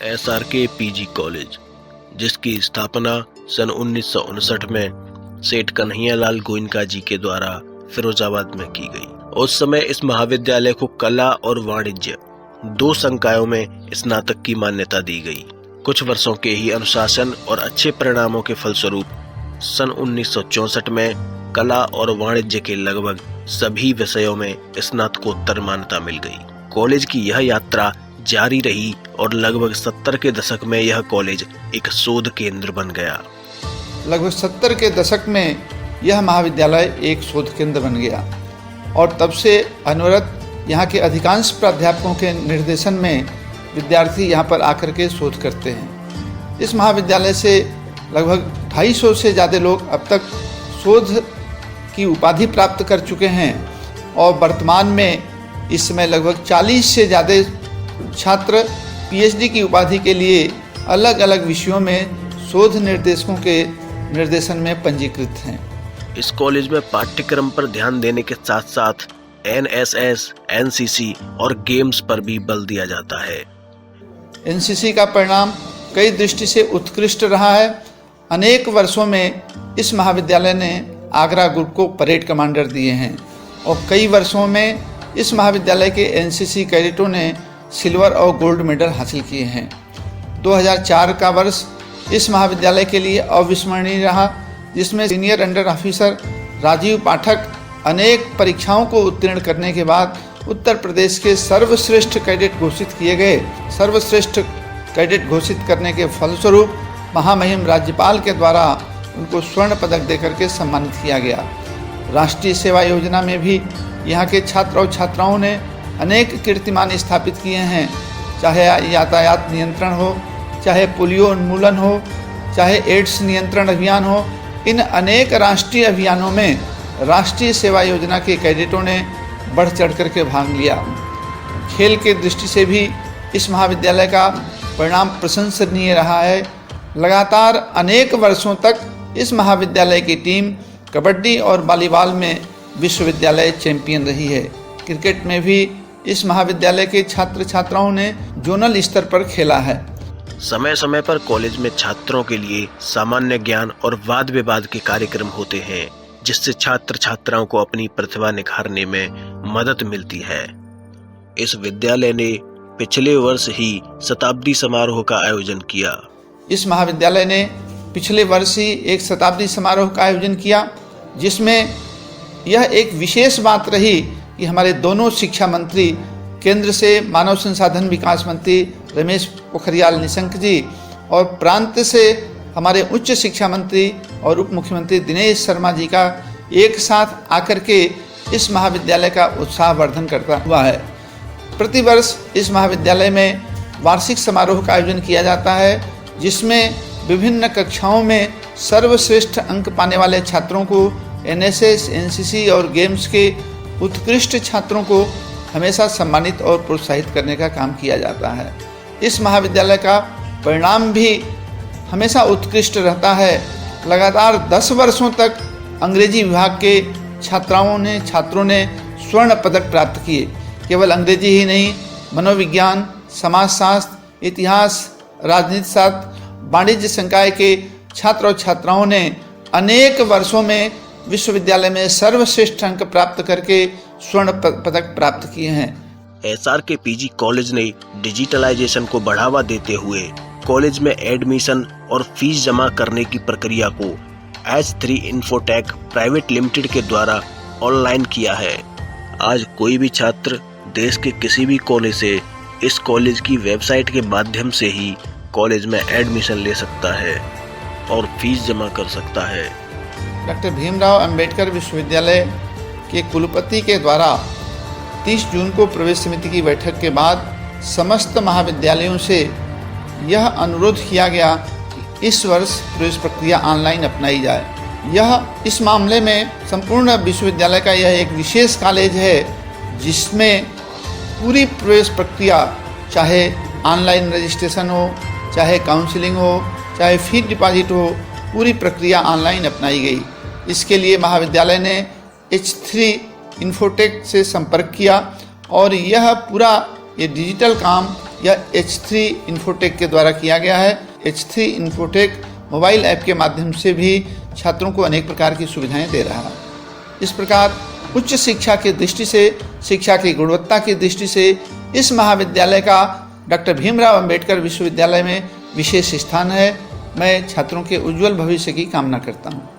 SRK PG college, जिसकी स्थापना सन 1959 में सेठ कन्हैयालाल गोयनका जी के द्वारा फिरोजाबाद में की गई। उस समय इस महाविद्यालय को कला और वाणिज्य 2 संकायों में स्नातक की मान्यता दी गई। कुछ वर्षों के ही अनुशासन और अच्छे परिणामों के फलस्वरूप सन 1964 में कला और वाणिज्य के लगभग सभी विषयों में स्नातकोत्तर मान्यता मिल गई। कॉलेज की यह यात्रा जारी रही और लगभग 70 के दशक में यह कॉलेज एक शोध केंद्र बन गया। लगभग 70 के दशक में यह महाविद्यालय एक शोध केंद्र बन गया और तब से अनवरत यहाँ के अधिकांश प्राध्यापकों के निर्देशन में विद्यार्थी यहाँ पर आकर के शोध करते हैं। इस महाविद्यालय से लगभग 250 से ज़्यादा लोग अब तक शोध की उपाधि प्राप्त कर चुके हैं और वर्तमान में इस समय लगभग 40 से ज़्यादा छात्र PhD की उपाधि के लिए अलग अलग विषयों में शोध निर्देशकों के निर्देशन में पंजीकृत हैं। इस कॉलेज में पाठ्यक्रम पर ध्यान देने के साथ साथ NSS, NCC और गेम्स पर भी बल दिया जाता है। NCC का परिणाम कई दृष्टि से उत्कृष्ट रहा है। अनेक वर्षों में इस महाविद्यालय ने आगरा ग्रुप को परेड कमांडर दिए हैं और कई वर्षों में इस महाविद्यालय के NCC कैडेटों ने सिल्वर और गोल्ड मेडल हासिल किए हैं। 2004 का वर्ष इस महाविद्यालय के लिए अविस्मरणीय रहा, जिसमें सीनियर अंडर ऑफिसर राजीव पाठक अनेक परीक्षाओं को उत्तीर्ण करने के बाद उत्तर प्रदेश के सर्वश्रेष्ठ कैडेट घोषित किए गए। सर्वश्रेष्ठ कैडेट घोषित करने के फलस्वरूप महामहिम राज्यपाल के द्वारा उनको स्वर्ण पदक देकर के सम्मानित किया गया। राष्ट्रीय सेवा योजना में भी यहाँ के छात्र और छात्राओं ने अनेक कीर्तिमान स्थापित किए हैं, चाहे यातायात नियंत्रण हो, चाहे पोलियो उन्मूलन हो, चाहे एड्स नियंत्रण अभियान हो। इन अनेक राष्ट्रीय अभियानों में राष्ट्रीय सेवा योजना के कैडेटों ने बढ़ चढ़ करके भाग लिया। खेल के दृष्टि से भी इस महाविद्यालय का परिणाम प्रशंसनीय रहा है। लगातार अनेक वर्षों तक इस महाविद्यालय की टीम कबड्डी और वॉलीबॉल में विश्वविद्यालय चैंपियन रही है। क्रिकेट में भी इस महाविद्यालय के छात्र छात्राओं ने जोनल स्तर पर खेला है। समय समय पर कॉलेज में छात्रों के लिए सामान्य ज्ञान और वाद विवाद के कार्यक्रम होते हैं, जिससे छात्र छात्राओं को अपनी प्रतिभा निखारने में मदद मिलती है। इस विद्यालय ने पिछले वर्ष ही शताब्दी समारोह का आयोजन किया। इस महाविद्यालय ने पिछले वर्ष ही एक शताब्दी समारोह का आयोजन किया, जिसमें यह एक विशेष बात रही कि हमारे दोनों शिक्षा मंत्री, केंद्र से मानव संसाधन विकास मंत्री रमेश पोखरियाल निशंक जी और प्रांत से हमारे उच्च शिक्षा मंत्री और उप मुख्यमंत्री दिनेश शर्मा जी का एक साथ आकर के इस महाविद्यालय का उत्साहवर्धन करता हुआ है। प्रतिवर्ष इस महाविद्यालय में वार्षिक समारोह का आयोजन किया जाता है, जिसमें विभिन्न कक्षाओं में सर्वश्रेष्ठ अंक पाने वाले छात्रों को NSS, NCC और गेम्स के उत्कृष्ट छात्रों को हमेशा सम्मानित और प्रोत्साहित करने का काम किया जाता है। इस महाविद्यालय का परिणाम भी हमेशा उत्कृष्ट रहता है। लगातार 10 वर्षों तक अंग्रेजी विभाग के छात्रों ने स्वर्ण पदक प्राप्त किए। केवल अंग्रेजी ही नहीं, मनोविज्ञान, समाजशास्त्र, इतिहास, राजनीति शास्त्र, वाणिज्य संकाय के छात्र और छात्राओं ने अनेक वर्षों में विश्वविद्यालय में सर्वश्रेष्ठ अंक प्राप्त करके स्वर्ण पदक प्राप्त किए हैं। SRK PG कॉलेज ने डिजिटलाइजेशन को बढ़ावा देते हुए कॉलेज में एडमिशन और फीस जमा करने की प्रक्रिया को H3 Infotech प्राइवेट लिमिटेड के द्वारा ऑनलाइन किया है। आज कोई भी छात्र देश के किसी भी कोने से इस कॉलेज की वेबसाइट के माध्यम से ही कॉलेज में एडमिशन ले सकता है और फीस जमा कर सकता है। डॉक्टर भीमराव अंबेडकर विश्वविद्यालय के कुलपति के द्वारा 30 जून को प्रवेश समिति की बैठक के बाद समस्त महाविद्यालयों से यह अनुरोध किया गया कि इस वर्ष प्रवेश प्रक्रिया ऑनलाइन अपनाई जाए। इस मामले में संपूर्ण विश्वविद्यालय का यह एक विशेष कॉलेज है, जिसमें पूरी प्रवेश प्रक्रिया, चाहे ऑनलाइन रजिस्ट्रेशन हो, चाहे काउंसलिंग हो, चाहे फी डिपॉजिट हो, पूरी प्रक्रिया ऑनलाइन अपनाई गई। इसके लिए महाविद्यालय ने H3 Infotech से संपर्क किया और यह पूरा डिजिटल काम यह H3 इन्फोटेक के द्वारा किया गया है। H3 इन्फोटेक मोबाइल ऐप के माध्यम से भी छात्रों को अनेक प्रकार की सुविधाएं दे रहा है। इस प्रकार उच्च शिक्षा की दृष्टि से, शिक्षा की गुणवत्ता की दृष्टि से इस महाविद्यालय का डॉक्टर भीमराव अंबेडकर विश्वविद्यालय में विशेष स्थान है। मैं छात्रों के उज्जवल भविष्य की कामना करता हूँ।